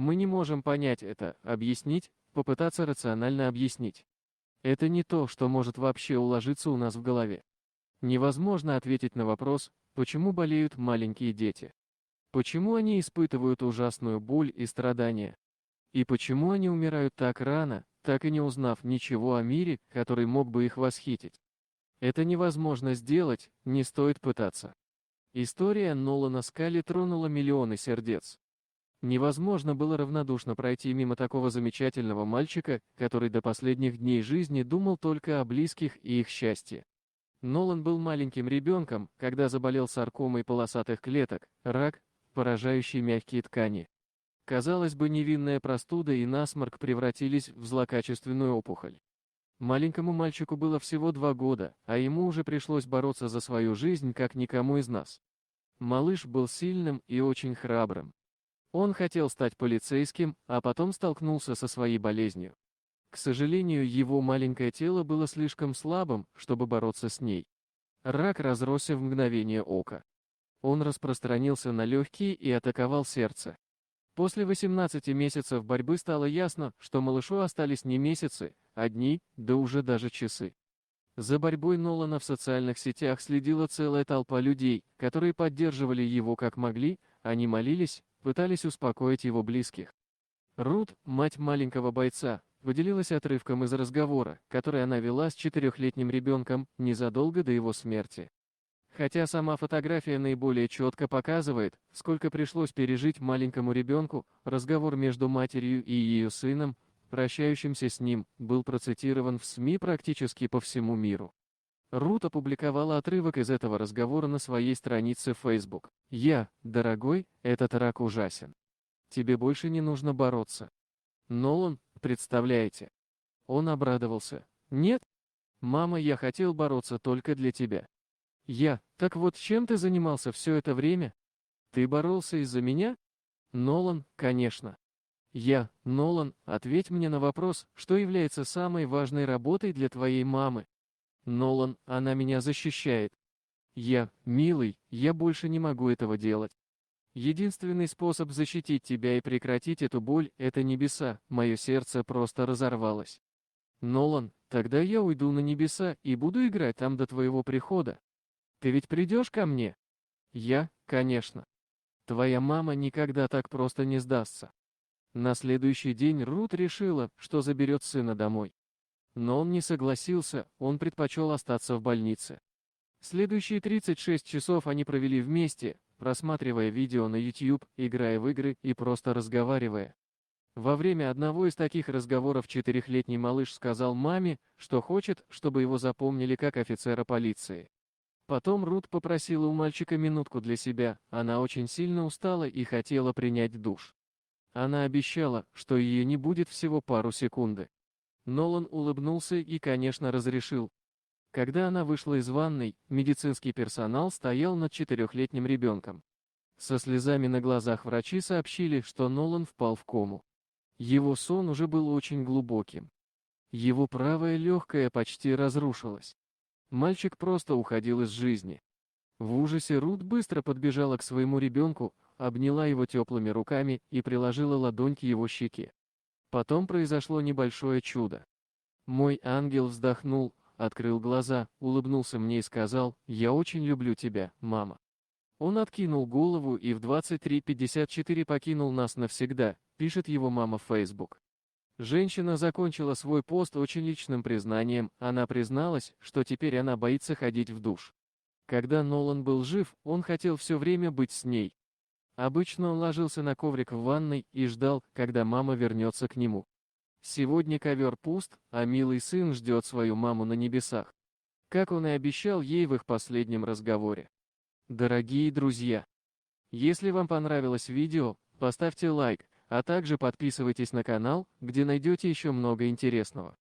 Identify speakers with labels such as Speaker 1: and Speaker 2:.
Speaker 1: Мы не можем понять это, объяснить, попытаться рационально объяснить. Это не то, что может вообще уложиться у нас в голове. Невозможно ответить на вопрос, почему болеют маленькие дети. Почему они испытывают ужасную боль и страдания? И почему они умирают так рано, так и не узнав ничего о мире, который мог бы их восхитить? Это невозможно сделать, не стоит пытаться. История Нолана Скали тронула миллионы сердец. Невозможно было равнодушно пройти мимо такого замечательного мальчика, который до последних дней жизни думал только о близких и их счастье. Нолан был маленьким ребенком, когда заболел саркомой полосатых клеток, рак, поражающий мягкие ткани. Казалось бы, невинная простуда и насморк превратились в злокачественную опухоль. Маленькому мальчику было всего 2 года, а ему уже пришлось бороться за свою жизнь, как никому из нас. Малыш был сильным и очень храбрым. Он хотел стать полицейским, а потом столкнулся со своей болезнью. К сожалению, его маленькое тело было слишком слабым, чтобы бороться с ней. Рак разросся в мгновение ока. Он распространился на легкие и атаковал сердце. После 18 месяцев борьбы стало ясно, что малышу остались не месяцы, а дни, да уже даже часы. За борьбой Нолана в социальных сетях следила целая толпа людей, которые поддерживали его как могли, они молились, пытались успокоить его близких. Рут, мать маленького бойца, поделилась отрывком из разговора, который она вела с 4-летним ребенком незадолго до его смерти. Хотя сама фотография наиболее четко показывает, сколько пришлось пережить маленькому ребенку, разговор между матерью и ее сыном, прощающимся с ним, был процитирован в СМИ практически по всему миру. Рут опубликовала отрывок из этого разговора на своей странице в Facebook. Дорогой, этот рак ужасен. Тебе больше не нужно бороться. Нолан, представляете? Он обрадовался. Нет? Мама, я хотел бороться только для тебя. Так вот чем ты занимался все это время? Ты боролся из-за меня? Нолан, конечно. Нолан, ответь мне на вопрос, что является самой важной работой для твоей мамы? Нолан, она меня защищает. Милый, я больше не могу этого делать. Единственный способ защитить тебя и прекратить эту боль – это небеса, мое сердце просто разорвалось. Нолан, тогда я уйду на небеса и буду играть там до твоего прихода. Ты ведь придешь ко мне? Конечно. Твоя мама никогда так просто не сдастся. На следующий день Рут решила, что заберет сына домой. Но он не согласился, он предпочел остаться в больнице. Следующие 36 часов они провели вместе, просматривая видео на YouTube, играя в игры и просто разговаривая. Во время одного из таких разговоров 4-летний малыш сказал маме, что хочет, чтобы его запомнили как офицера полиции. Потом Рут попросила у мальчика минутку для себя, она очень сильно устала и хотела принять душ. Она обещала, что ее не будет всего пару секунд. Нолан улыбнулся и, конечно, разрешил. Когда она вышла из ванной, медицинский персонал стоял над 4-летним ребенком. Со слезами на глазах врачи сообщили, что Нолан впал в кому. Его сон уже был очень глубоким. Его правое легкое почти разрушилось. Мальчик просто уходил из жизни. В ужасе Рут быстро подбежала к своему ребенку, обняла его теплыми руками и приложила ладонь к его щеке. Потом произошло небольшое чудо. Мой ангел вздохнул, открыл глаза, улыбнулся мне и сказал: «Я очень люблю тебя, мама». Он откинул голову и в 23:54 покинул нас навсегда, пишет его мама в Facebook. Женщина закончила свой пост очень личным признанием, она призналась, что теперь она боится ходить в душ. Когда Нолан был жив, он хотел все время быть с ней. Обычно он ложился на коврик в ванной и ждал, когда мама вернется к нему. Сегодня ковер пуст, а милый сын ждет свою маму на небесах. Как он и обещал ей в их последнем разговоре. Дорогие друзья, если вам понравилось видео, поставьте лайк, а также подписывайтесь на канал, где найдете еще много интересного.